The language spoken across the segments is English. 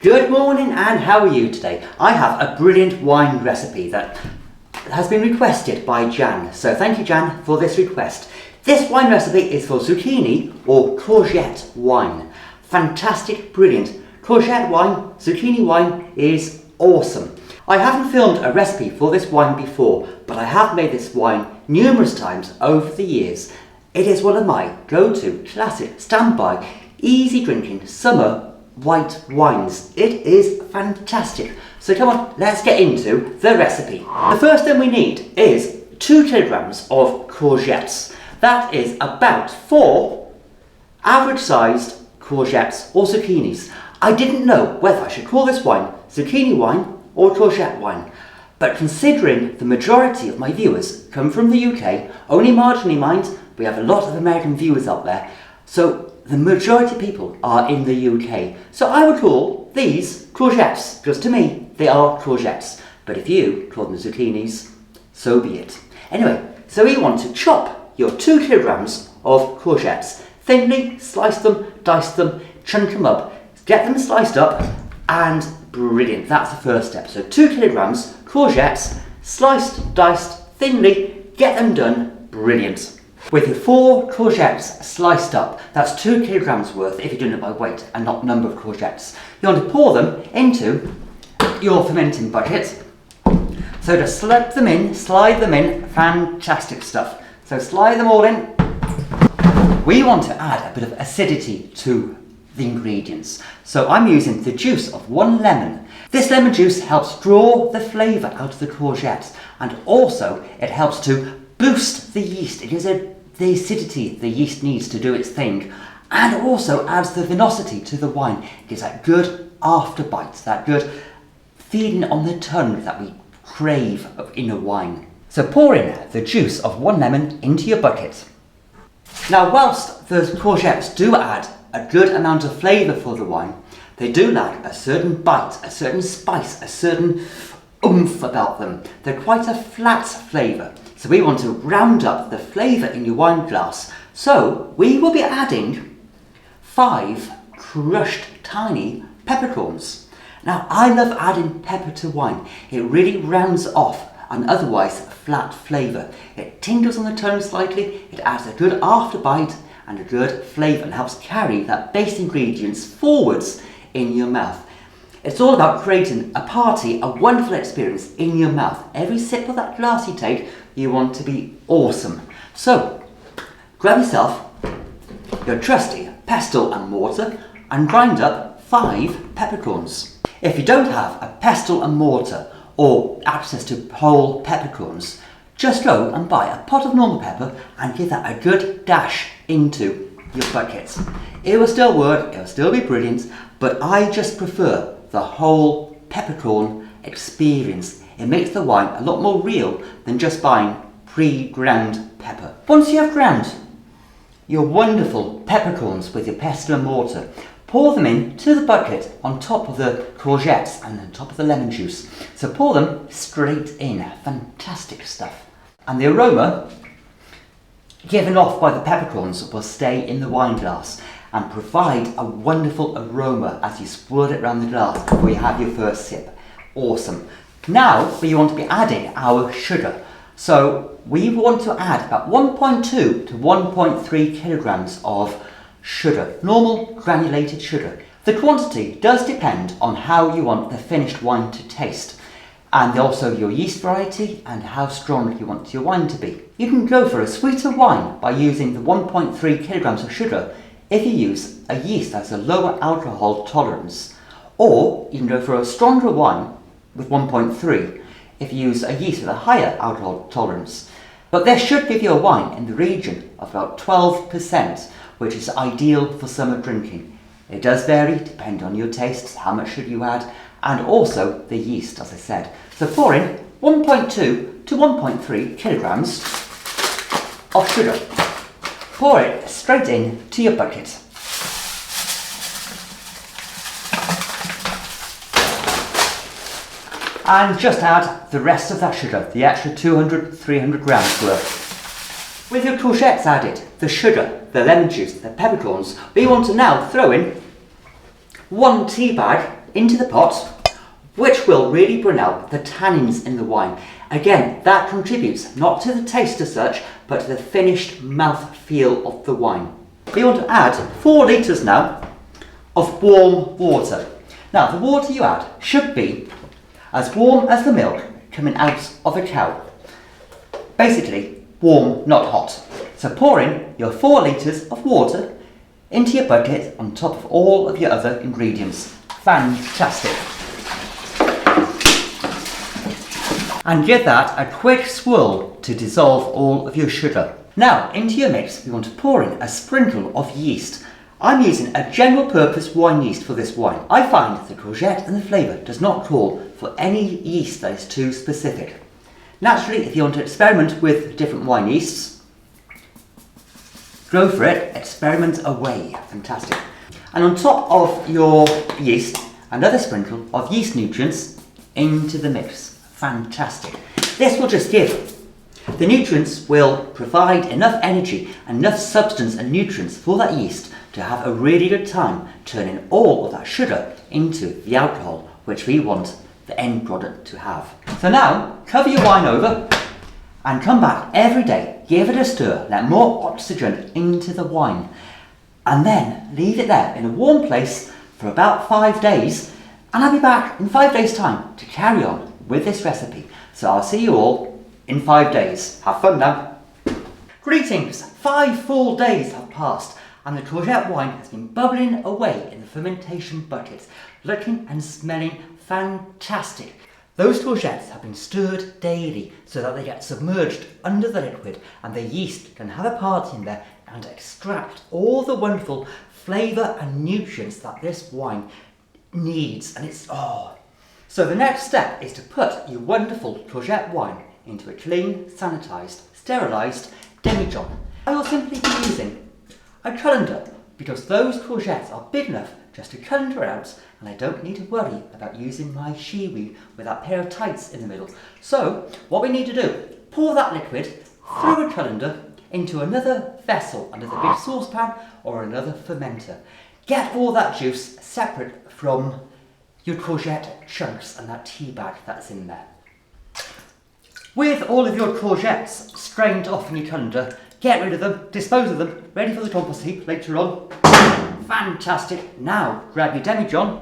Good morning, and how are you today? I have a brilliant wine recipe that has been requested by Jan, so thank you Jan for this request. This wine recipe is for zucchini or courgette wine. Fantastic, brilliant. Courgette wine, zucchini wine is awesome. I haven't filmed a recipe for this wine before, but I have made this wine numerous times over the years. It is one of my go-to, classic, standby, easy drinking summer white wines. It is fantastic. So come on, let's get into the recipe. The first thing we need is 2 kilograms of courgettes. That is about 4 average sized courgettes or zucchinis. I didn't know whether I should call this wine zucchini wine or courgette wine, but considering the majority of my viewers come from the UK, only marginally mind, we have a lot of American viewers out there, so the majority of people are in the UK. So I would call these courgettes, because to me they are courgettes, but if you call them zucchinis, so be it. Anyway, so we want to chop your 2 kilograms of courgettes, thinly slice them, dice them, chunk them up, get them sliced up, and brilliant, that's the first step. So 2 kilograms courgettes, sliced, diced, thinly, get them done, brilliant. With your 4 courgettes sliced up, that's 2 kilograms worth if you're doing it by weight and not number of courgettes. You want to pour them into your fermenting bucket. So just slip them in, slide them in, fantastic stuff. So slide them all in. We want to add a bit of acidity to the ingredients. So I'm using the juice of 1 lemon. This lemon juice helps draw the flavour out of the courgette, and also it helps to boost the yeast. It is the acidity the yeast needs to do its thing, and also adds the vinosity to the wine. It gives that good after bite, that good feeling on the tongue that we crave in a wine. So pour in the juice of 1 lemon into your bucket. Now, whilst those courgettes do add a good amount of flavour for the wine, they do lack a certain bite, a certain spice, a certain oomph about them. They're quite a flat flavour. So we want to round up the flavour in your wine glass. So we will be adding 5 crushed tiny peppercorns. Now I love adding pepper to wine. It really rounds off an otherwise flat flavour. It tingles on the tongue slightly, it adds a good afterbite and a good flavour and helps carry that base ingredients forwards in your mouth. It's all about creating a party, a wonderful experience in your mouth. Every sip of that glass you take, you want to be awesome. So, grab yourself your trusty pestle and mortar and grind up 5 peppercorns. If you don't have a pestle and mortar or access to whole peppercorns, just go and buy a pot of normal pepper and give that a good dash into your bucket. It will still work, it will still be brilliant, but I just prefer the whole peppercorn experience. It makes the wine a lot more real than just buying pre-ground pepper. Once you have ground your wonderful peppercorns with your pestle and mortar, pour them into the bucket on top of the courgettes and on top of the lemon juice. So pour them straight in. Fantastic stuff. And the aroma given off by the peppercorns will stay in the wine glass and provide a wonderful aroma as you swirl it around the glass before you have your first sip. Awesome. Now we want to be adding our sugar. So we want to add about 1.2 to 1.3 kilograms of sugar, normal granulated sugar. The quantity does depend on how you want the finished wine to taste, and also your yeast variety and how strong you want your wine to be. You can go for a sweeter wine by using the 1.3 kilograms of sugar if you use a yeast that has a lower alcohol tolerance, or you can go for a stronger wine with 1.3 if you use a yeast with a higher alcohol tolerance. But this should give you a wine in the region of about 12%, which is ideal for summer drinking. It does vary depending on your tastes, how much sugar you add, and also the yeast, as I said. So pour in 1.2 to 1.3 kilograms of sugar. Pour it straight in to your bucket. And just add the rest of that sugar, the extra 200-300 grams worth. With your courgettes added, the sugar, the lemon juice, the peppercorns, we want to now throw in 1 tea bag into the pot, which will really bring out the tannins in the wine. Again, that contributes not to the taste as such, but to the finished mouth feel of the wine. We want to add 4 litres now of warm water. Now, the water you add should be as warm as the milk coming out of a cow. Basically, warm, not hot. So pour in your 4 litres of water into your bucket on top of all of your other ingredients. Fantastic. And give that a quick swirl to dissolve all of your sugar. Now, into your mix, we want to pour in a sprinkle of yeast. I'm using a general purpose wine yeast for this wine. I find the courgette and the flavour does not call for any yeast that is too specific. Naturally, if you want to experiment with different wine yeasts, go for it, experiment away. Fantastic. And on top of your yeast, another sprinkle of yeast nutrients into the mix. Fantastic. This will just give. The nutrients will provide enough energy, enough substance and nutrients for that yeast to have a really good time turning all of that sugar into the alcohol, which we want the end product to have. So now, cover your wine over and come back every day, give it a stir, let more oxygen into the wine, and then leave it there in a warm place for about 5 days, and I'll be back in 5 days' time to carry on with this recipe. So I'll see you all in 5 days. Have fun now. Greetings! 5 full days have passed and the courgette wine has been bubbling away in the fermentation bucket, looking and smelling fantastic. Those courgettes have been stirred daily so that they get submerged under the liquid and the yeast can have a party in there and extract all the wonderful flavour and nutrients that this wine needs. And it's So the next step is to put your wonderful courgette wine into a clean, sanitised, sterilised demijohn. I will simply be using a colander because those courgettes are big enough just to colander out, and I don't need to worry about using my shiwi with that pair of tights in the middle. So what we need to do, pour that liquid through a colander into another vessel, another big saucepan or another fermenter. Get all that juice separate from your courgette chunks and that tea bag that's in there. With all of your courgettes strained off in your colander, get rid of them, dispose of them, ready for the compost heap later on. Fantastic. Now grab your demijohn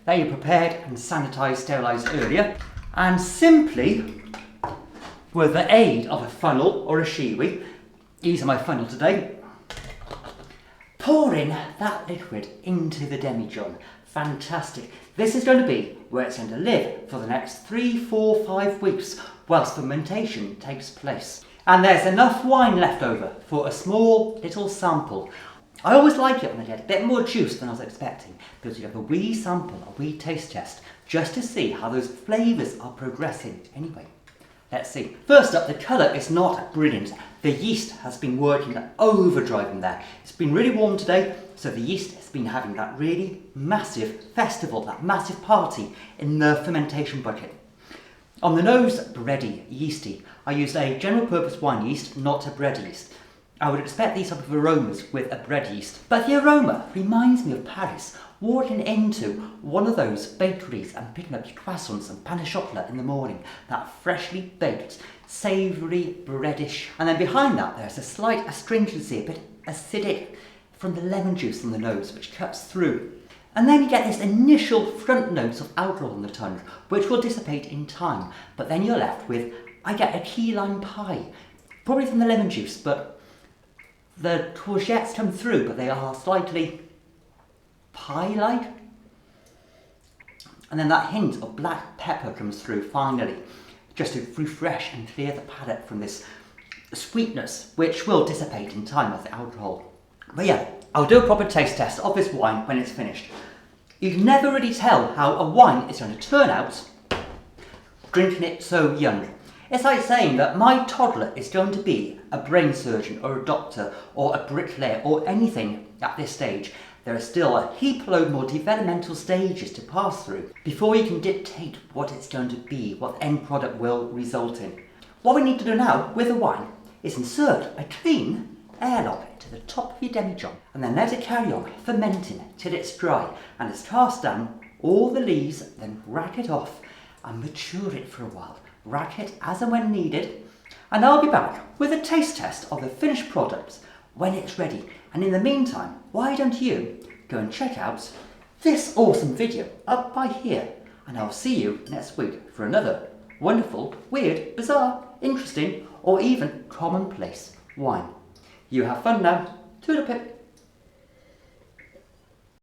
that you prepared and sanitised, sterilised earlier, and simply, with the aid of a funnel or a shiwi, using my funnel today, pour in that liquid into the demijohn. Fantastic. This is going to be where it's going to live for the next 3, 4, 5 weeks whilst fermentation takes place. And there's enough wine left over for a small little sample. I always like it when they get a bit more juice than I was expecting, because you have a wee sample, a wee taste test, just to see how those flavours are progressing anyway. Let's see. First up, the colour is not brilliant. The yeast has been working overdrive in there. It's been really warm today, so the yeast has been having that really massive festival, that massive party in the fermentation bucket. On the nose, bready, yeasty. I used a general purpose wine yeast, not a bread yeast. I would expect these type of aromas with a bread yeast, but the aroma reminds me of Paris, walking into one of those bakeries and picking up your croissants and pain au chocolat in the morning, that freshly baked, savoury, breadish. And then behind that there's a slight astringency, a bit acidic from the lemon juice on the nose, which cuts through. And then you get this initial front notes of alcohol on the tongue, which will dissipate in time, but then you're left with, I get a key lime pie, probably from the lemon juice, but the courgettes come through, but they are slightly pie-like. And then that hint of black pepper comes through finally, just to refresh and clear the palate from this sweetness, which will dissipate in time as the alcohol. But yeah, I'll do a proper taste test of this wine when it's finished. You can never really tell how a wine is going to turn out drinking it so young. It's like saying that my toddler is going to be a brain surgeon or a doctor or a bricklayer or anything at this stage. There are still a heap load more developmental stages to pass through before you can dictate what it's going to be, what the end product will result in. What we need to do now with the wine is insert a clean airlock to the top of your demijohn and then let it carry on fermenting till it's dry and it's cast down all the leaves, then rack it off and mature it for a while. Rack it as and when needed, and I'll be back with a taste test of the finished product when it's ready. And in the meantime, why don't you go and check out this awesome video up by here, and I'll see you next week for another wonderful, weird, bizarre, interesting, or even commonplace wine. You have fun now. Toodle pip.